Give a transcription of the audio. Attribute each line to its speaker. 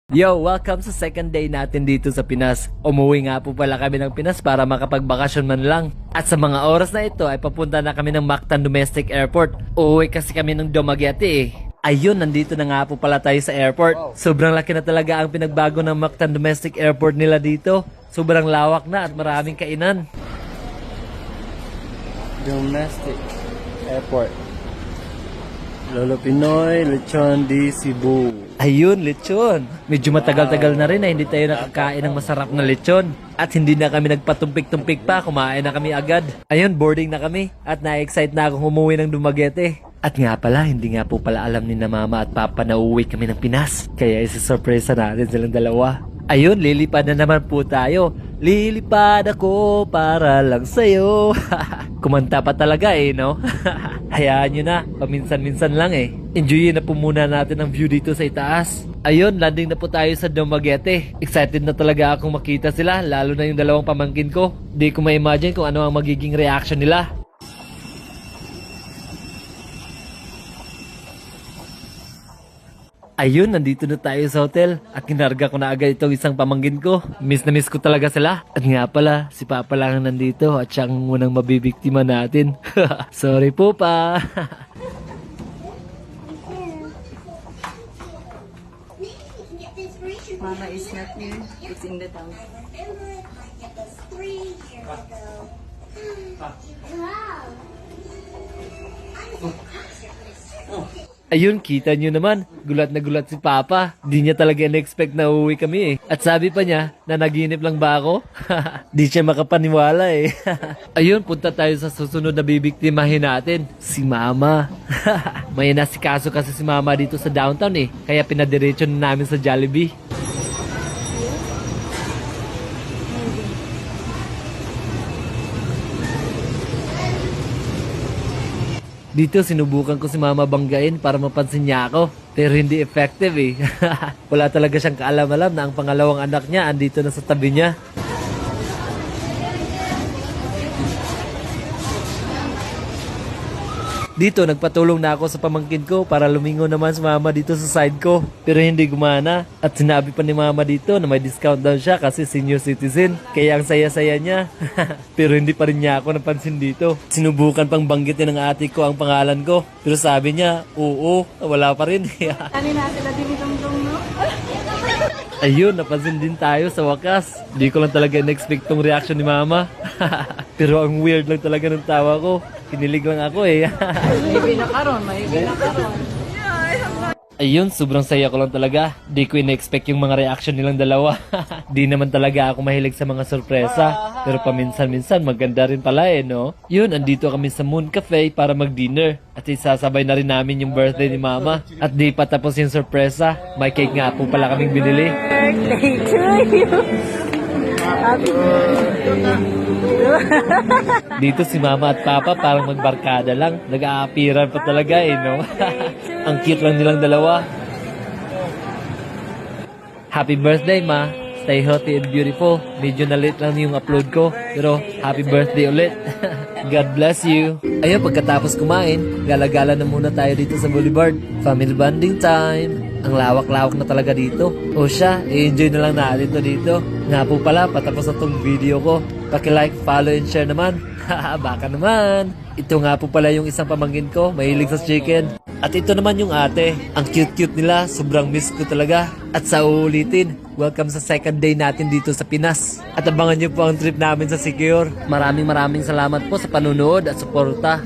Speaker 1: Yo, welcome sa second day natin dito sa Pinas. Umuwi nga po pala kami ng Pinas para makapagbakasyon man lang. At sa mga oras na ito ay papunta na kami ng Mactan Domestic Airport. Uuwi kasi kami ng Dumaguete eh. Ayun, nandito na nga po pala tayo sa airport. Sobrang laki na talaga ang pinagbago ng Mactan Domestic Airport nila dito. Sobrang lawak na at maraming kainan. Domestic Airport. Lolo Pinoy, Lechon di Cebu. Ayun, lechon. Medyo matagal-tagal na rin na hindi tayo nakakain ng masarap na lechon. At hindi na kami nagpatumpik-tumpik pa, kumain na kami agad. Ayun, boarding na kami at na-excite na akong umuwi ng Dumaguete. At nga pala, hindi nga po pala alam ni na mama at papa na uuwi kami ng Pinas. Kaya isa-surpresa natin silang dalawa. Ayun, lilipad na naman po tayo. Lilipad ako para lang sa'yo. Kumanta pa talaga eh, no? Hayaan nyo na, paminsan-minsan lang eh. Enjoyin na po muna natin ang view dito sa itaas. Ayun, landing na po tayo sa Dumaguete. Excited na talaga akong makita sila, lalo na yung dalawang pamangkin ko. Di ko ma-imagine kung ano ang magiging reaction nila. Ayun, nandito na tayo sa hotel at kinarga ko na agad itong isang pamangkin ko. Miss na miss ko talaga sila. At nga pala, si Papa lang ang nandito at siya ang unang mabibiktima natin. Sorry po pa.
Speaker 2: Mama is not here. It's in the town.
Speaker 1: Ayun, kita nyo naman. Gulat na gulat si Papa. Di niya talaga in-expect na uuwi kami eh. At sabi pa niya, na naginip lang ba ako? Di siya makapaniwala eh. Ayun, punta tayo sa susunod na bibiktimahin natin. Si Mama. May nasikaso kasi si Mama dito sa downtown eh. Kaya pinadiretso na namin sa Jollibee. Dito sinubukan ko si Mama banggain para mapansin niya ako. Pero hindi effective eh. Wala talaga siyang kaalam-alam na ang pangalawang anak niya andito na sa tabi niya. Dito nagpatulong na ako sa pamangkin ko para lumingon naman si Mama dito sa side ko. Pero hindi gumana. At sinabi pa ni Mama dito na may discount daw siya kasi senior citizen. Kaya ang saya-saya niya. Pero hindi pa rin niya ako napansin dito. Sinubukan pang banggitin ng ate ko ang pangalan ko. Pero sabi niya, oo, wala pa rin.
Speaker 2: Kani na sila dinitong no?
Speaker 1: Ayun, napansin din tayo sa wakas. Di ko lang talaga in-expect tong reaction ni Mama. Pero ang weird lang talaga ng tawa ko. Kinilig lang ako eh.
Speaker 2: May binakaron.
Speaker 1: Ayun, sobrang saya ko lang talaga. Di ko in-expect yung mga reaction nilang dalawa. Di naman talaga ako mahilig sa mga sorpresa. Pero paminsan-minsan maganda rin pala eh, no? Yun, andito kami sa Moon Cafe para mag-dinner. At isasabay na rin namin yung birthday ni Mama. At di pa tapos yung sorpresa. May cake nga po pala kaming binili.
Speaker 2: Birthday to you. Happy birthday.
Speaker 1: Dito si Mama at Papa parang magbarkada lang. Nag-aapiran pa talaga eh, no? Ang cute lang nilang dalawa. Happy birthday, Ma. Stay healthy and beautiful. Medyo na late lang yung upload ko. Pero happy birthday ulit. God bless you. Ayun, pagkatapos kumain, gala-gala na muna tayo dito sa Boulevard. Family bonding time. Ang lawak-lawak na talaga dito. O siya, i-enjoy na lang natin to dito. Nga po pala, patapos na tong video ko. Paki-like, follow, and share naman. Baka naman. Ito nga po pala yung isang pamangkin ko, mahilig sa chicken. At ito naman yung ate. Ang cute-cute nila, sobrang miss ko talaga. At sa uulitin, welcome sa second day natin dito sa Pinas. At abangan nyo po ang trip namin sa Secure. Maraming salamat po sa panunood at suporta.